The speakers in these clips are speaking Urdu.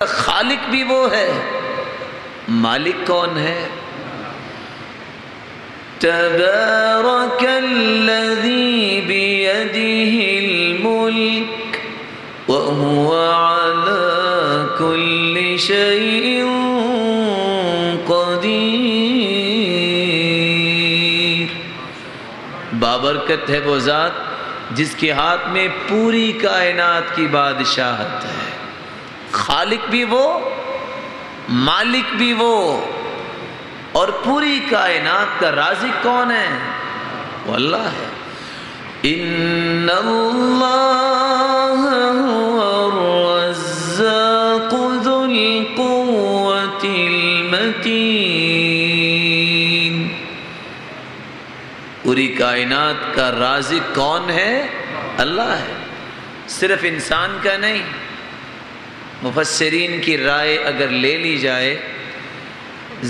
خالق بھی وہ ہے، مالک کون ہے؟ تبارک الذی بیدہ الملک وہو علی کل شیء قدیر۔ بابرکت ہے وہ ذات جس کے ہاتھ میں پوری کائنات کی بادشاہت ہے۔ خالق بھی وہ، مالک بھی وہ، اور پوری کائنات کا رازق کون ہے؟ وہ اللہ ہے۔ ان اللہ هو الرزاق ذو القوة المتین۔ پوری کائنات کا رازق کون ہے؟ اللہ ہے، صرف انسان کا نہیں۔ مفسرین کی رائے اگر لے لی جائے،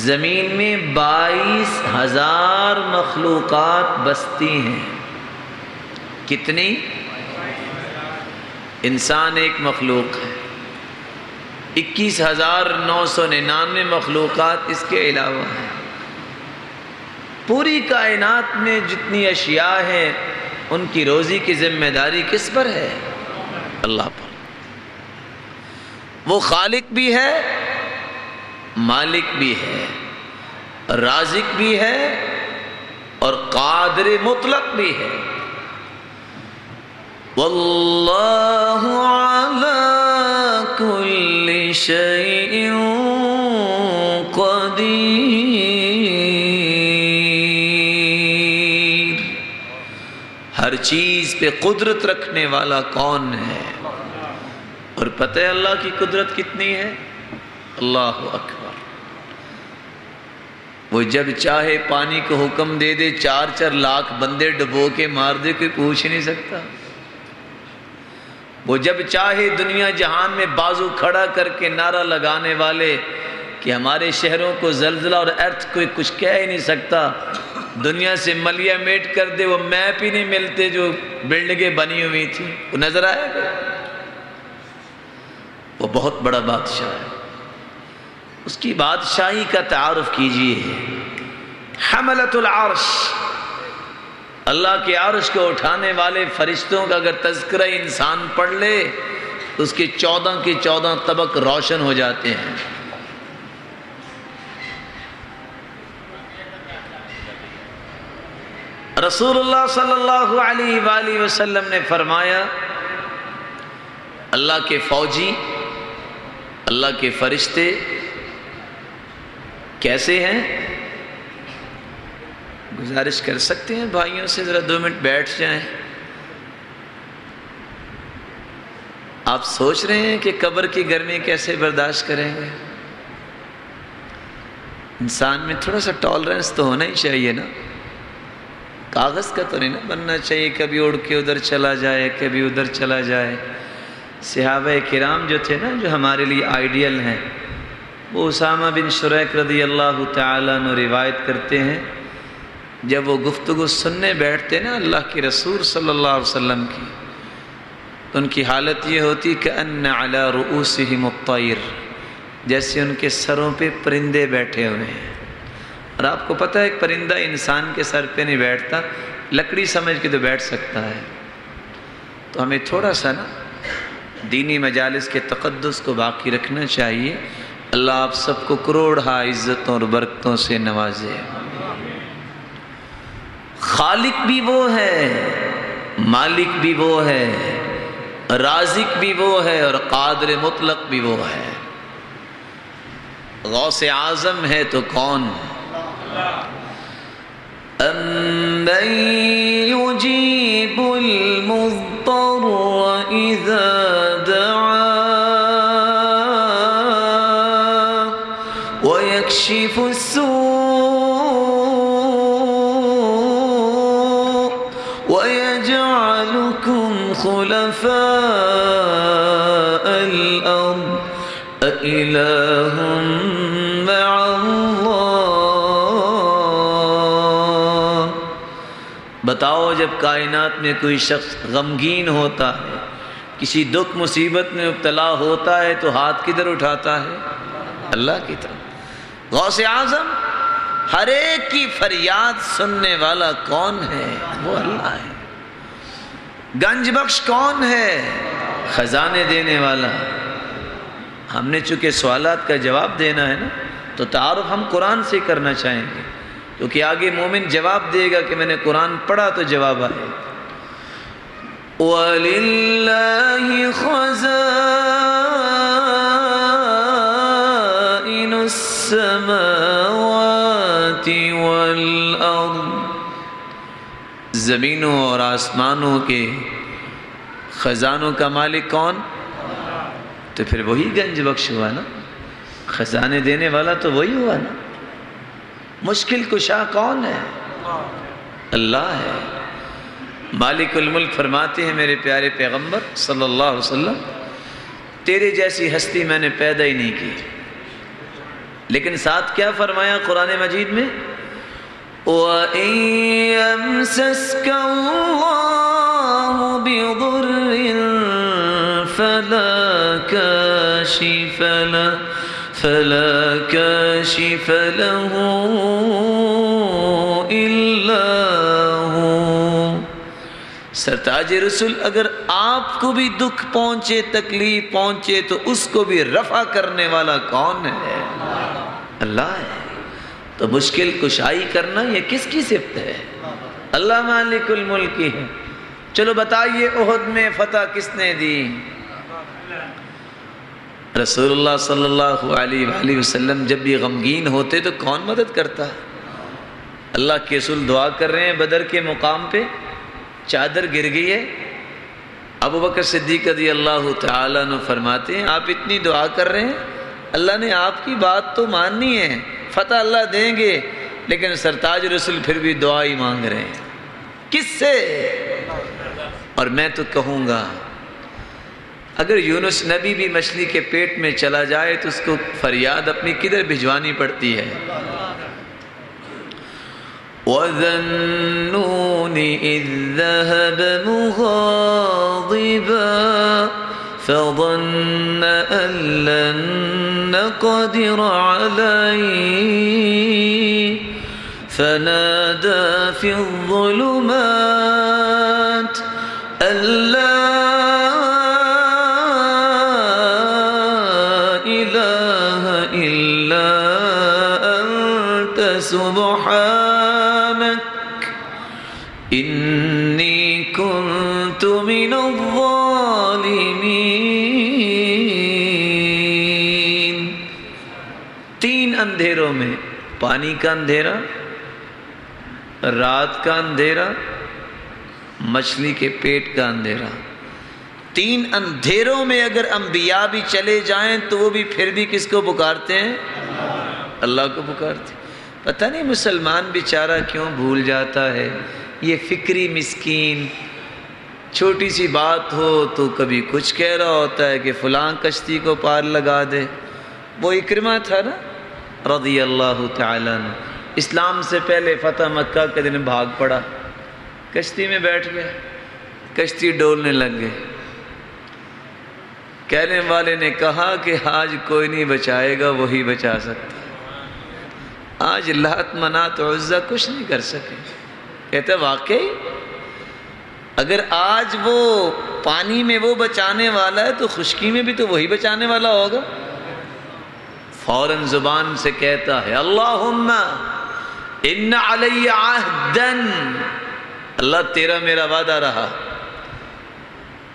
زمین میں 22,000 مخلوقات بستی ہیں۔ کتنی؟ انسان ایک مخلوق ہے، 21,999 مخلوقات اس کے علاوہ ہیں۔ پوری کائنات میں جتنی اشیاء ہیں ان کی روزی کی ذمہ داری کس پر ہے؟ اللہ پر۔ وہ خالق بھی ہے، مالک بھی ہے، رازق بھی ہے، اور قادر مطلق بھی ہے۔ واللہ علی کل شیء قدیر۔ ہر چیز پہ قدرت رکھنے والا کون ہے؟ اور پتہ ہے اللہ کی قدرت کتنی ہے؟ اللہ اکبر۔ وہ جب چاہے پانی کو حکم دے دے، 4 لاکھ بندے ڈبو کے مار دے، کوئی پوچھ نہیں سکتا۔ وہ جب چاہے دنیا جہان میں بازو کھڑا کر کے نعرہ لگانے والے کہ ہمارے شہروں کو زلزلہ اور ارتھ کوئی کچھ کہہ ہی نہیں سکتا، دنیا سے ملیا میٹ کر دے، وہ میپ ہی نہیں ملتے جو بلڈنگیں بنی ہوئی تھی، وہ نظر آئے گا؟ وہ بہت بڑا بادشاہ ہے، اس کی بادشاہی کا تعارف کیجئے۔ حملۃ العرش، اللہ کے عرش کو اٹھانے والے فرشتوں کا اگر تذکرہ انسان پڑھ لے تو اس کے 14 کے 14 طبق روشن ہو جاتے ہیں۔ رسول اللہ صلی اللہ علیہ وآلہ وسلم نے فرمایا، اللہ کے فوجی، اللہ کے فرشتے کیسے ہیں؟ گزارش کر سکتے ہیں بھائیوں سے ذرا 2 منٹ بیٹھ جائیں۔ آپ سوچ رہے ہیں کہ قبر کی گرمی کیسے برداشت کریں گے؟ انسان میں تھوڑا سا ٹالرنس تو ہونا ہی چاہیے نا، کاغذ کا تو نہیں نا بننا چاہیے، کبھی اڑ کے ادھر چلا جائے، کبھی ادھر چلا جائے۔ صحابہ کرام جو تھے نا، جو ہمارے لیے آئیڈیل ہیں، وہ اسامہ بن شریک رضی اللہ تعالیٰ عنہ روایت کرتے ہیں، جب وہ گفتگو سننے بیٹھتے نا اللہ کے رسول صلی اللہ علیہ وسلم کی، تو ان کی حالت یہ ہوتی کہ ان علی رؤوسہم الطیر، جیسے ان کے سروں پہ پرندے بیٹھے ہوئے ہیں۔ اور آپ کو پتہ ہے ایک پرندہ انسان کے سر پہ نہیں بیٹھتا، لکڑی سمجھ کے تو بیٹھ سکتا ہے۔ تو ہمیں تھوڑا سا نا دینی مجالس کے تقدس کو باقی رکھنا چاہیے۔ اللہ آپ سب کو کروڑہا عزتوں اور برکتوں سے نوازے۔ خالق بھی وہ ہے، مالک بھی وہ ہے، رازق بھی وہ ہے، اور قادر مطلق بھی وہ ہے۔ غوث اعظم ہے تو کون؟ أَمَّن يُجِيبُ الْمُضْطَرَّ إِذَا دَعَاهُ وَيَكْشِفُ السُّوءَ وَيَجْعَلُكُمْ خُلَفَاءَ الْأَرْضِ أَإِلَٰهٌ مَّعَ اللَّهِ۔ بتاؤ جب کائنات میں کوئی شخص غمگین ہوتا ہے، کسی دکھ مصیبت میں مبتلا ہوتا ہے تو ہاتھ کدھر اٹھاتا ہے؟ اللہ کی طرف۔ غوث اعظم ہر ایک کی فریاد سننے والا کون ہے؟ وہ اللہ ہے۔ گنج بخش کون ہے؟ خزانے دینے والا۔ ہم نے چونکہ سوالات کا جواب دینا ہے نا، تو تعارف ہم قرآن سے کرنا چاہیں گے، کیونکہ آگے مومن جواب دے گا کہ میں نے قرآن پڑھا تو جواب آئے۔ وَلِلَّهِ خَزَائِنُ السَّمَاوَاتِ وَالْأَرْضِ، زمینوں اور آسمانوں کے خزانوں کا مالک کون؟ تو پھر وہی گنج بخش ہوا نا، خزانے دینے والا تو وہی ہوا نا۔ مشکل کشا کون ہے؟ اللہ ہے۔ مالک الملک فرماتے ہیں میرے پیارے پیغمبر صلی اللہ علیہ وسلم، تیرے جیسی ہستی میں نے پیدا ہی نہیں کی، لیکن ساتھ کیا فرمایا قرآن مجید میں؟ وَإِن يَمْسَسْكَ اللَّهُ بِضُرٍّ فَلَا كَاشِفَ لَهُ إِلَّا هُوَ۔ سرتاج رسول اگر آپ کو بھی دکھ پہنچے، تکلیف پہنچے، تو اس کو بھی رفع کرنے والا کون ہے؟ اللہ ہے۔ تو مشکل کشائی کرنا یہ کس کی صفت ہے؟ اللہ مالک الملک کی ہے۔ چلو بتائیے احد میں فتح کس نے دی؟ رسول اللہ صلی اللہ علیہ وآلہ وسلم جب بھی غمگین ہوتے تو کون مدد کرتا؟ اللہ کے رسول دعا کر رہے ہیں بدر کے مقام پہ، چادر گر گئی ہے، ابو بکر صدیق رضی اللہ تعالیٰ عنہ فرماتے ہیں آپ اتنی دعا کر رہے ہیں، اللہ نے آپ کی بات تو ماننی ہے، فتح اللہ دیں گے، لیکن سرتاج رسول پھر بھی دعا ہی مانگ رہے ہیں۔ کس سے؟ اور میں تو کہوں گا اگر یونس نبی بھی مچھلی کے پیٹ میں چلا جائے تو اس کو فریاد اپنی کدھر بھجوانی پڑتی ہے؟ وَذَا النُّونِ إِذ ذَهَبَ مُغَاضِبًا فَظَنَّ أَن لَّن نَّقْدِرَ عَلَيْهِ فَنَادَى فِي الظُّلُمَاتِ أَن لَّا إِلَٰهَ إِلَّا أَنتَ سُبْحَانَكَ إِنِّي كُنتُ مِنَ الظَّالِمِينَ۔ تین اندھیروں میں، پانی کا اندھیرا، رات کا اندھیرا، مچھلی کے پیٹ کا اندھیرا، تین اندھیروں میں اگر انبیاء بھی چلے جائیں تو وہ بھی پھر بھی کس کو پکارتے ہیں؟ اللہ کو پکارتے ہیں۔ پتہ نہیں مسلمان بیچارہ کیوں بھول جاتا ہے، یہ فکری مسکین، چھوٹی سی بات ہو تو کبھی کچھ کہہ رہا ہوتا ہے کہ فلاں کشتی کو پار لگا دے۔ وہ اکرمہ تھا نا رضی اللہ تعالیٰ عنہ، اسلام سے پہلے فتح مکہ کے دن بھاگ پڑا، کشتی میں بیٹھ گیا، کشتی ڈولنے لگ گئے۔ کہنے والے نے کہا کہ آج کوئی نہیں بچائے گا، وہی بچا سکتا۔ آج لات منات عزہ کچھ نہیں کر سکے۔ کہتے واقعی اگر آج وہ پانی میں وہ بچانے والا ہے تو خشکی میں بھی تو وہی بچانے والا ہوگا۔ فوراً زبان سے کہتا ہے اللہم ان علی عہدن، اللہ تیرا میرا وعدہ رہا،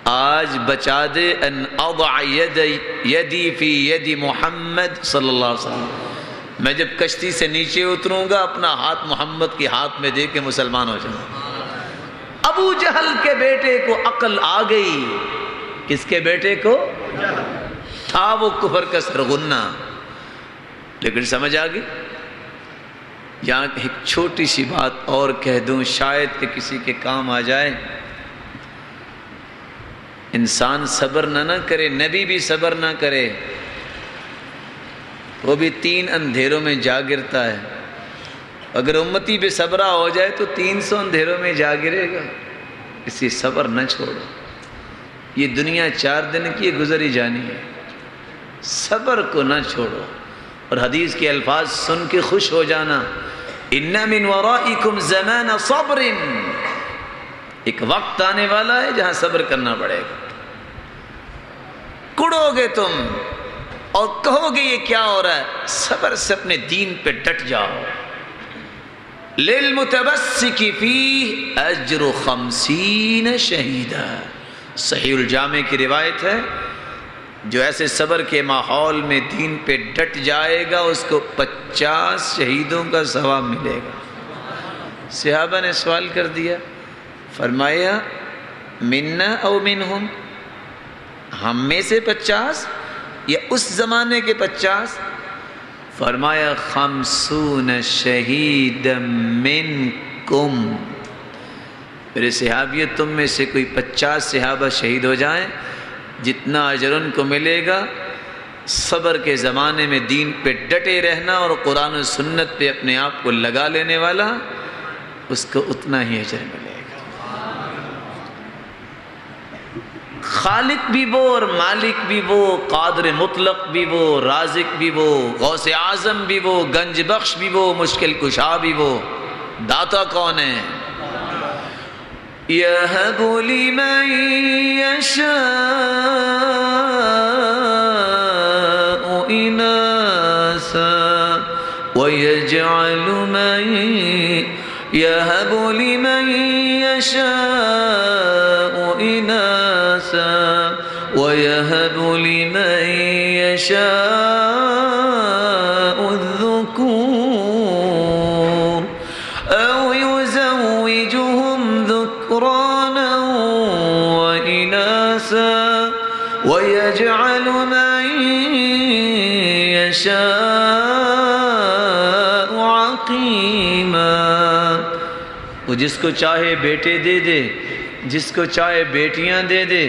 آج بچا دے ان اضع یدی فی ید محمد صلی اللہ علیہ وسلم، میں جب کشتی سے نیچے اتروں گا اپنا ہاتھ محمد کے ہاتھ میں دے کے مسلمان ہو جاؤں۔ ابو جہل کے بیٹے کو عقل آ گئی، کس کے بیٹے کو؟ تھا وہ کفر کا سرغنہ، لیکن سمجھ آ گئی۔ یہاں ایک چھوٹی سی بات اور کہہ دوں، شاید کہ کسی کے کام آ جائے۔ انسان صبر نہ کرے، نبی بھی صبر نہ کرے، وہ بھی تین اندھیروں میں جا گرتا ہے۔ اگر امتی بے صبرہ ہو جائے تو 300 اندھیروں میں جا گرے گا، اسی صبر نہ چھوڑو۔ یہ دنیا 4 دن کی گزری جانی ہے، صبر کو نہ چھوڑو۔ اور حدیث کے الفاظ سن کے خوش ہو جانا، ان من ورائکم زمان صبر، ایک وقت آنے والا ہے جہاں صبر کرنا پڑے گا۔ کڑو گے تم اور کہو گے یہ کیا ہو رہا ہے، صبر سے اپنے دین پہ ڈٹ جاؤ۔ للمتمسک فیہ اجر 50 شہیدا، صحیح الجامع کی روایت ہے، جو ایسے صبر کے ماحول میں دین پہ ڈٹ جائے گا اس کو 50 شہیدوں کا ثواب ملے گا۔ صحابہ نے سوال کر دیا، فرمایا منا او منہم، ہم میں سے 50 یا اس زمانے کے 50؟ فرمایا 50 شہیدا منکم، میرے صحابی تم میں سے کوئی 50 صحابہ شہید ہو جائیں، جتنا اجر ان کو ملے گا صبر کے زمانے میں دین پہ ڈٹے رہنا اور قرآن و سنت پہ اپنے آپ کو لگا لینے والا، اس کو اتنا ہی اجر ملے گا۔ خالق بھی وہ اور مالک بھی وہ، قادر مطلق بھی وہ، رازق بھی وہ، غوث اعظم بھی وہ، گنج بخش بھی وہ، مشکل کشا بھی وہ، داتا کون ہے؟ یَهَبُ لِمَن يَشَاءُ إِنَاثًا وَيَجْعَلُ مَن يَهَبُ لِمَن يَشَاءُ إِنَاثًا وَيَهَبُ لِمَن يَشَاءُ الذُّكُورَ أَوْ يُزَوِّجُهُمْ ذُكْرَانًا وَإِنَاثًا وَيَجْعَلُ مَن يَشَاءُ عَقِيمًا، وہ جس کو چاہے بیٹے دے دے، جس کو چاہے بیٹیاں دے دے،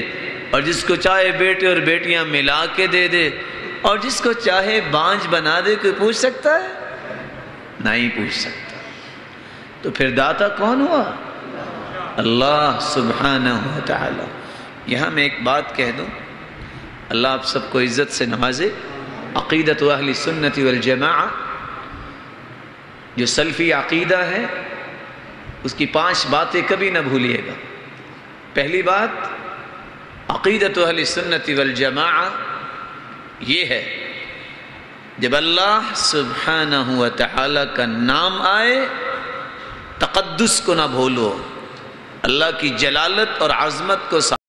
اور جس کو چاہے بیٹے اور بیٹیاں ملا کے دے دے، اور جس کو چاہے بانج بنا دے۔ کوئی پوچھ سکتا ہے؟ نہیں پوچھ سکتا۔ تو پھر داتا کون ہوا؟ اللہ سبحانہ و تعالی۔ یہاں میں ایک بات کہہ دوں، اللہ آپ سب کو عزت سے نوازے۔ عقیدت اہل سنت والجماعہ، جو سلفی عقیدہ ہے، اس کی 5 باتیں کبھی نہ بھولیے گا۔ پہلی بات، عقیدت اہل سنت والجماعہ یہ ہے، جب اللہ سبحانہ و تعالی کا نام آئے تقدس کو نہ بھولو، اللہ کی جلالت اور عظمت کو